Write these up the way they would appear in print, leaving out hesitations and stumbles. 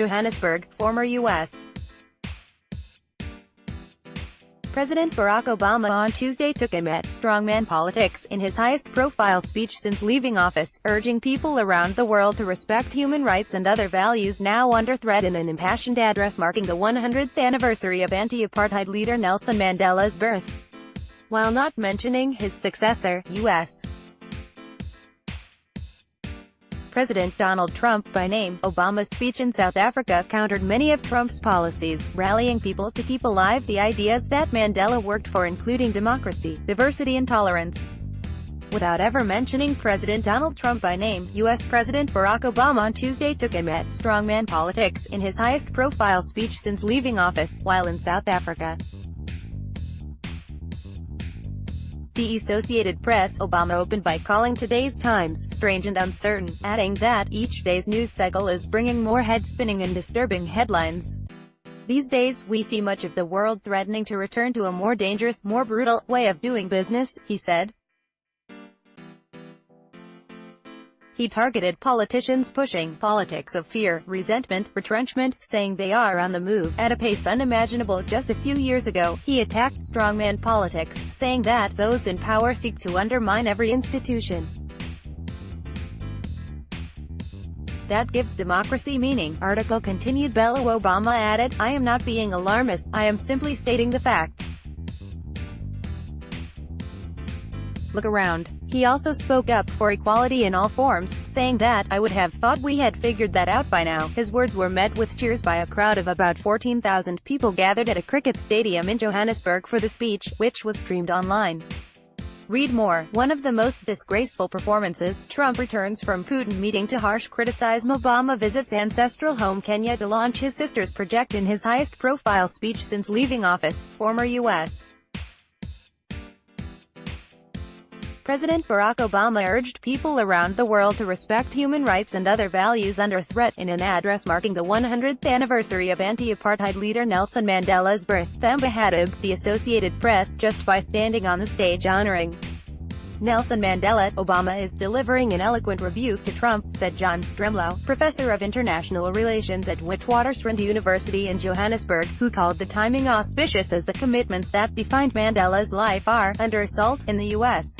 Johannesburg, former U.S. President Barack Obama on Tuesday took aim at strongman politics in his highest-profile speech since leaving office, urging people around the world to respect human rights and other values now under threat in an impassioned address marking the 100th anniversary of anti-apartheid leader Nelson Mandela's birth. While not mentioning his successor, U.S. President Donald Trump by name, Obama's speech in South Africa countered many of Trump's policies, rallying people to keep alive the ideas that Mandela worked for, including democracy, diversity and tolerance. Without ever mentioning President Donald Trump by name, U.S. President Barack Obama on Tuesday took aim at strongman politics in his highest-profile speech since leaving office, while in South Africa. The Associated Press, Obama opened by calling today's times strange and uncertain, adding that each day's news cycle is bringing more head-spinning and disturbing headlines. These days, we see much of the world threatening to return to a more dangerous, more brutal way of doing business, he said. He targeted politicians pushing politics of fear, resentment, retrenchment, saying they are on the move at a pace unimaginable just a few years ago. He attacked strongman politics, saying that those in power seek to undermine every institution that gives democracy meaning. Article continued. Bellow Obama added, "I am not being alarmist, I am simply stating the facts. Look around." He also spoke up for equality in all forms, saying that, "I would have thought we had figured that out by now." His words were met with cheers by a crowd of about 14,000 people gathered at a cricket stadium in Johannesburg for the speech, which was streamed online. Read more. One of the most disgraceful performances. Trump returns from Putin meeting to harsh criticism. Obama visits ancestral home Kenya to launch his sister's project in his highest-profile speech since leaving office, former U.S. President Barack Obama urged people around the world to respect human rights and other values under threat in an address marking the 100th anniversary of anti-apartheid leader Nelson Mandela's birth. Themba Hadib, the Associated Press, just by standing on the stage honoring Nelson Mandela, Obama is delivering an eloquent rebuke to Trump, said John Stremlow, professor of international relations at Witwatersrand University in Johannesburg, who called the timing auspicious as the commitments that defined Mandela's life are under assault in the U.S.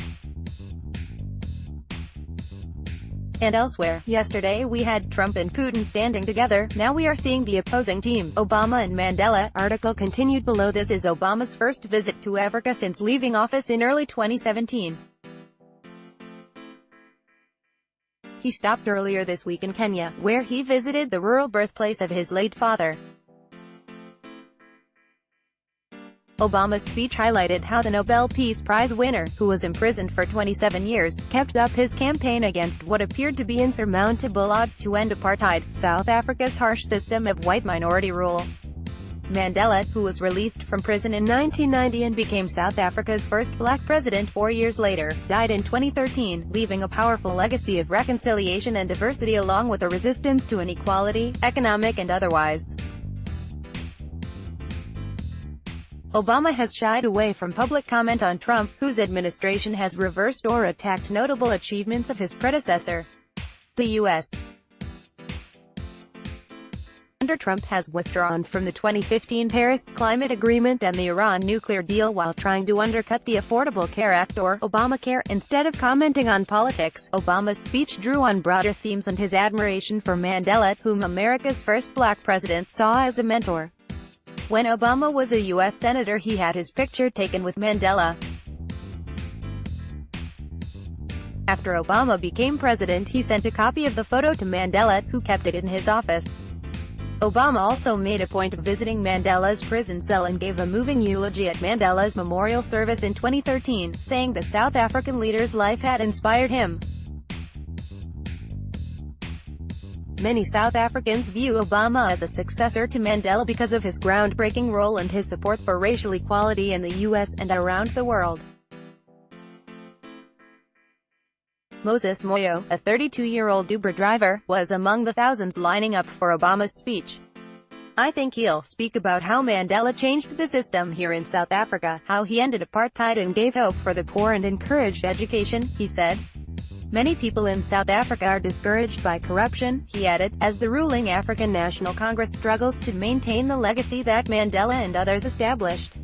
and elsewhere. Yesterday we had Trump and Putin standing together, now we are seeing the opposing team, Obama and Mandela. Article continued below. This is Obama's first visit to Africa since leaving office in early 2017. He stopped earlier this week in Kenya, where he visited the rural birthplace of his late father. Obama's speech highlighted how the Nobel Peace Prize winner, who was imprisoned for 27 years, kept up his campaign against what appeared to be insurmountable odds to end apartheid, South Africa's harsh system of white minority rule. Mandela, who was released from prison in 1990 and became South Africa's first black president 4 years later, died in 2013, leaving a powerful legacy of reconciliation and diversity along with a resistance to inequality, economic and otherwise. Obama has shied away from public comment on Trump, whose administration has reversed or attacked notable achievements of his predecessor. The U.S. under Trump has withdrawn from the 2015 Paris Climate Agreement and the Iran nuclear deal while trying to undercut the Affordable Care Act or Obamacare. Instead of commenting on politics, Obama's speech drew on broader themes and his admiration for Mandela, whom America's first black president saw as a mentor. When Obama was a U.S. Senator, he had his picture taken with Mandela. After Obama became president, he sent a copy of the photo to Mandela, who kept it in his office. Obama also made a point of visiting Mandela's prison cell and gave a moving eulogy at Mandela's memorial service in 2013, saying the South African leader's life had inspired him. Many South Africans view Obama as a successor to Mandela because of his groundbreaking role and his support for racial equality in the U.S. and around the world. Moses Moyo, a 32-year-old Uber driver, was among the thousands lining up for Obama's speech. "I think he'll speak about how Mandela changed the system here in South Africa, how he ended apartheid and gave hope for the poor and encouraged education," he said. Many people in South Africa are discouraged by corruption, he added, as the ruling African National Congress struggles to maintain the legacy that Mandela and others established.